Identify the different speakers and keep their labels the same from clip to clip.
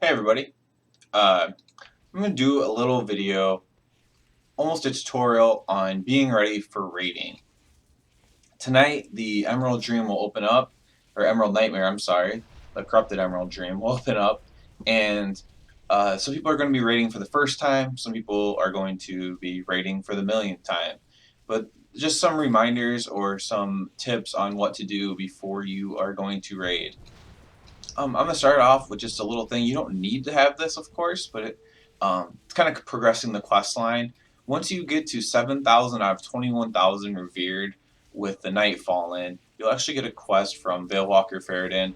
Speaker 1: Hey everybody, I'm going to do a little video, almost a tutorial on being ready for raiding. Tonight the Emerald Dream will open up, or Emerald Nightmare, I'm sorry, the Corrupted Emerald Dream will open up, and some people are going to be raiding for the first time, some people are going to be raiding for the millionth time. But just some reminders or some tips on what to do before you are going to raid. I'm going to start off with just a little thing. You don't need to have this, of course, but it's kind of progressing the quest line. Once you get to 7,000 out of 21,000 revered with the Night Fallen, you'll actually get a quest from Veilwalker Ferrodin.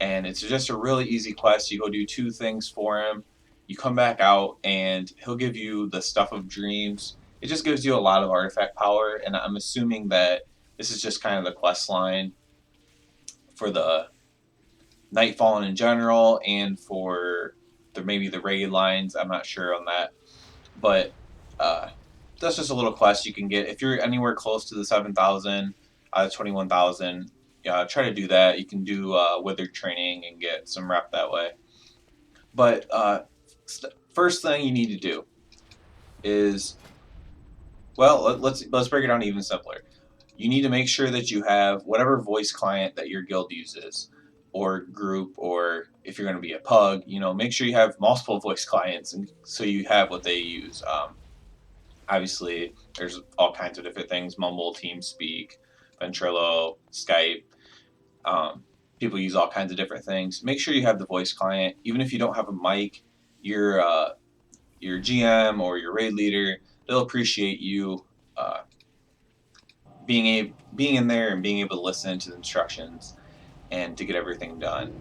Speaker 1: And it's just a really easy quest. You go do two things for him. You come back out, and he'll give you the Stuff of Dreams. It just gives you a lot of artifact power, and I'm assuming that this is just kind of the quest line for the Nightfallen in general and for maybe the raid lines. I'm not sure on that, but uh, that's just a little quest you can get if you're anywhere close to the 7,000 out of 21,000. Try to do that. You can do withered training and get some rep that way. But first thing you need to do is, well, let's break it down even simpler. You need to make sure that you have whatever voice client that your guild uses, or group, or if you're going to be a pug, make sure you have multiple voice clients, and so you have what they use. Obviously, there's all kinds of different things: Mumble, TeamSpeak, Ventrilo, Skype. Um, People use all kinds of different things. Make sure you have the voice client, even if you don't have a mic. Your GM or your raid leader, they'll appreciate you being in there and being able to listen to the instructions and to get everything done.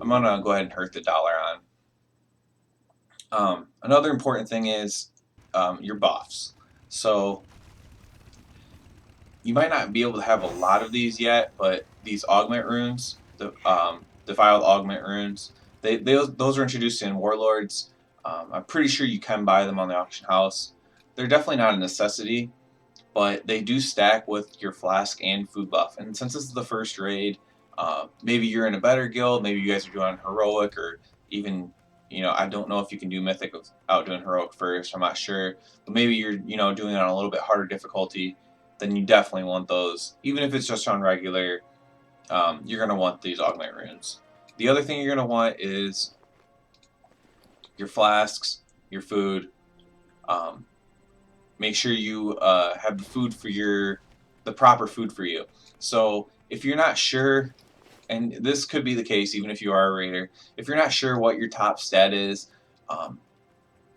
Speaker 1: I'm gonna go ahead and hurt the dollar on. Another important thing is your buffs. So you might not be able to have a lot of these yet, but these augment runes, the defiled augment runes, those are introduced in Warlords. I'm pretty sure you can buy them on the auction house. They're definitely not a necessity, but they do stack with your flask and food buff. And since this is the first raid, maybe you're in a better guild, maybe you guys are doing heroic, or even, I don't know if you can do mythic without doing heroic first. I'm not sure, but maybe you're, doing it on a little bit harder difficulty. Then you definitely want those. Even if it's just on regular, you're gonna want these augment runes. The other thing you're gonna want is your flasks, your food. Um, Make sure you have the proper food for you. So if you're not sure, and this could be the case even if you are a raider, if you're not sure what your top stat is,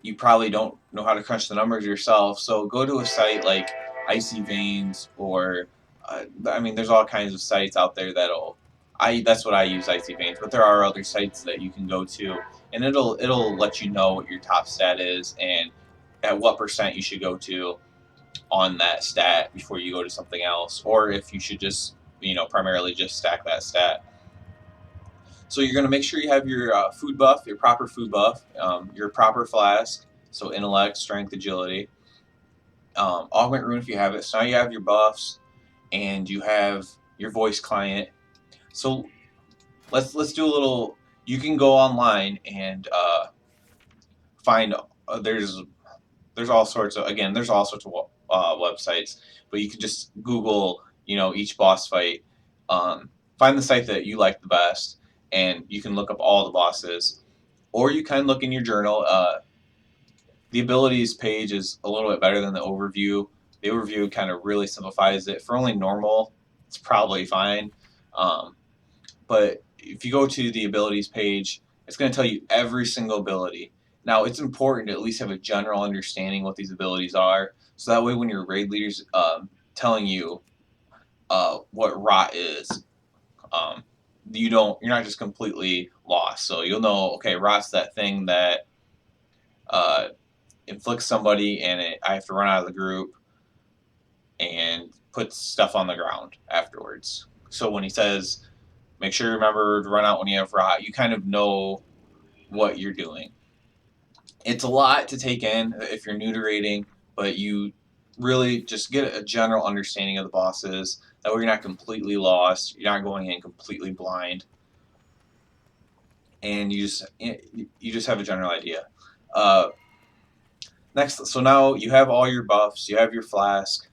Speaker 1: you probably don't know how to crunch the numbers yourself. So go to a site like Icy Veins, or there's all kinds of sites out there that's what I use, Icy Veins, but there are other sites that you can go to, and it'll let you know what your top stat is and at what percent you should go to on that stat before you go to something else, or if you should just primarily just stack that stat. So you're going to make sure you have your food buff, your proper food buff, your proper flask, so intellect, strength, agility, augment rune if you have it. So now you have your buffs and you have your voice client. So let's do a little. You can go online and find there's all sorts of, again, there's all sorts of websites, but you can just Google, each boss fight, find the site that you like the best, and you can look up all the bosses, or you can look in your journal. The abilities page is a little bit better than the overview. The overview kind of really simplifies it. For only normal, it's probably fine. Um, but if you go to the abilities page, it's going to tell you every single ability. Now, it's important to at least have a general understanding what these abilities are, so that way when your raid leader's telling you what rot is, um, you're not just completely lost. So you'll know, okay, rot's that thing that uh, inflicts somebody, and I have to run out of the group and put stuff on the ground afterwards. So when he says, make sure you remember to run out when you have rot, you kind of know what you're doing. It's a lot to take in if you're new to raiding, but you really just get a general understanding of the bosses. That way you're not completely lost. You're not going in completely blind. and you just have a general idea. Uh, Next, so now you have all your buffs, you have your flask,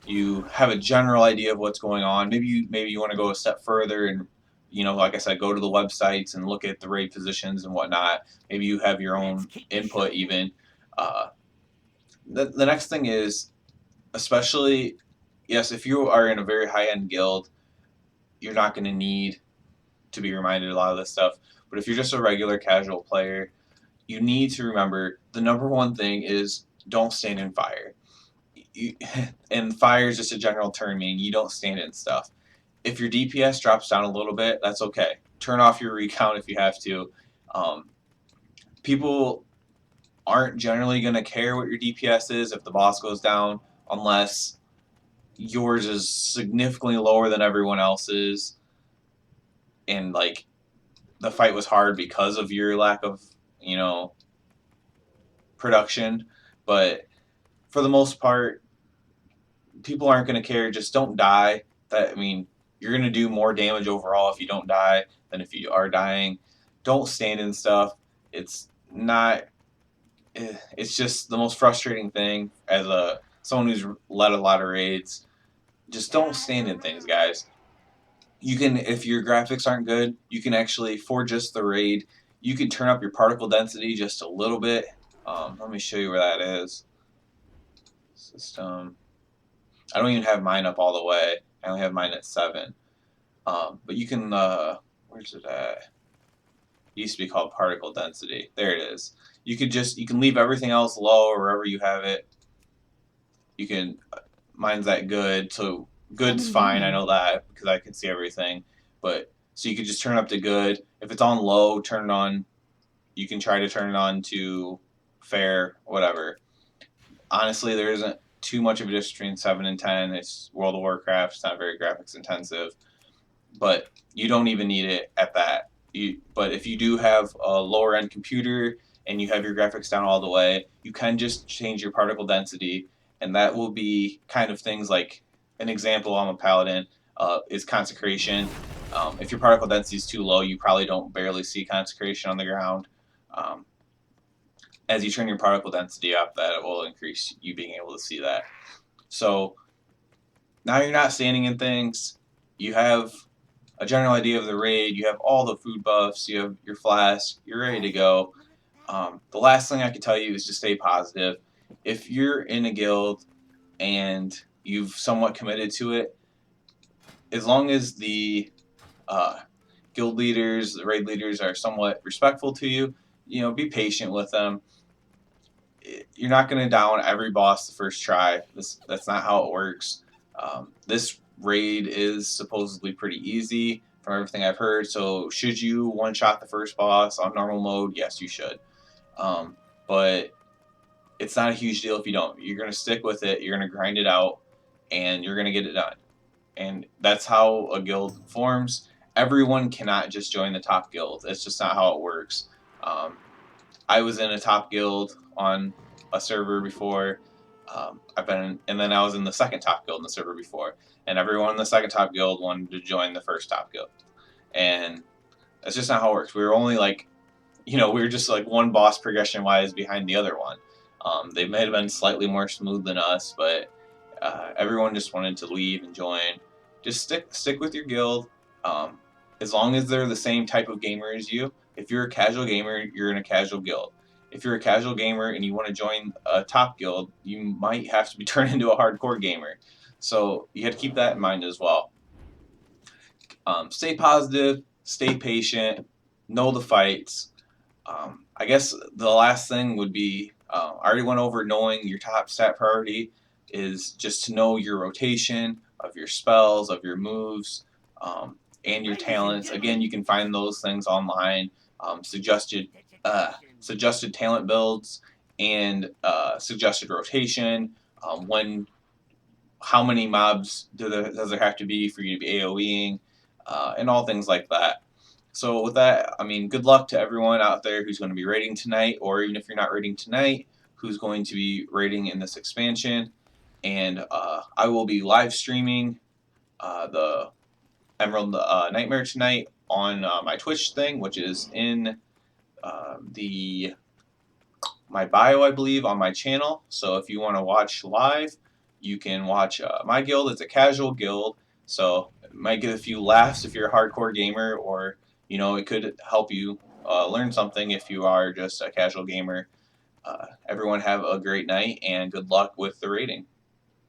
Speaker 1: you have a general idea of what's going on. Maybe you want to go a step further and like I said, go to the websites and look at the raid positions and whatnot. Maybe you have your own input even. Uh, the next thing is, especially, yes, if you are in a very high end guild, you're not going to need to be reminded a lot of this stuff. But if you're just a regular casual player, you need to remember the number one thing is don't stand in fire. You, and fire is just a general term meaning you don't stand in stuff. If your DPS drops down a little bit, that's okay. Turn off your recount if you have to. Um, People aren't generally going to care what your DPS is if the boss goes down, unless yours is significantly lower than everyone else's, and like the fight was hard because of your lack of, you know, production. But for the most part, people aren't going to care. Just don't die. You're going to do more damage overall if you don't die than if you are dying. Don't stand in stuff. It's not. It's just the most frustrating thing as a someone who's led a lot of raids. Just don't stand in things, guys. You can, if your graphics aren't good, you can actually, for just the raid, you can turn up your particle density just a little bit. Let me show you where that is. System. I don't even have mine up all the way. I only have mine at 7. But you can, where's it at? It used to be called particle density. There it is. You can leave everything else low or wherever you have it. You can, mine's that good, so good's fine. I know that because I can see everything. But so you could just turn it up to good. If it's on low, turn it on. You can try to turn it on to fair, whatever. Honestly, there isn't too much of a difference between 7 and 10. It's World of Warcraft. It's not very graphics intensive, but you don't even need it at that. But if you do have a lower end computer and you have your graphics down all the way, you can just change your particle density, and that will be kind of things like an example. I'm a paladin. Is consecration. If your particle density is too low, you probably don't barely see consecration on the ground. Um, as you turn your particle density up, that will increase you being able to see that. So now you're not standing in things. You have a general idea of the raid. You have all the food buffs. You have your flask. You're ready to go. The last thing I can tell you is just stay positive. If you're in a guild and you've somewhat committed to it, as long as the uh, guild leaders, the raid leaders are somewhat respectful to you, be patient with them. You're not going to down every boss the first try. That's not how it works. This raid is supposedly pretty easy from everything I've heard. So should you one shot the first boss on normal mode? Yes, you should. But it's not a huge deal if you don't. You're going to stick with it. You're going to grind it out, and you're going to get it done. And that's how a guild forms. Everyone cannot just join the top guild. That's just not how it works. I was in a top guild on a server before. And then I was in the second top guild in the server before, and everyone in the second top guild wanted to join the first top guild, and that's just not how it works. We were only like, we were just like one boss progression wise behind the other one. They may have been slightly more smooth than us, but everyone just wanted to leave and join. Just stick with your guild. As long as they're the same type of gamer as you. If you're a casual gamer, you're in a casual guild. If you're a casual gamer and you want to join a top guild, you might have to be turned into a hardcore gamer. So you have to keep that in mind as well. Stay positive, stay patient, know the fights. I guess the last thing would be, I already went over knowing your top stat priority is just to know your rotation of your spells, of your moves, and your talents. Again, you can find those things online. Suggested suggested talent builds and suggested rotation. How many mobs does there have to be for you to be AoEing, and all things like that. So with that, good luck to everyone out there who's going to be raiding tonight, or even if you're not raiding tonight, who's going to be raiding in this expansion. And I will be live streaming the Emerald Nightmare tonight on my Twitch thing, which is in the my bio, I believe, on my channel. So if you want to watch live, you can watch my guild. It's a casual guild, so it might get a few laughs if you're a hardcore gamer, or it could help you learn something if you are just a casual gamer. Everyone have a great night and good luck with the rating.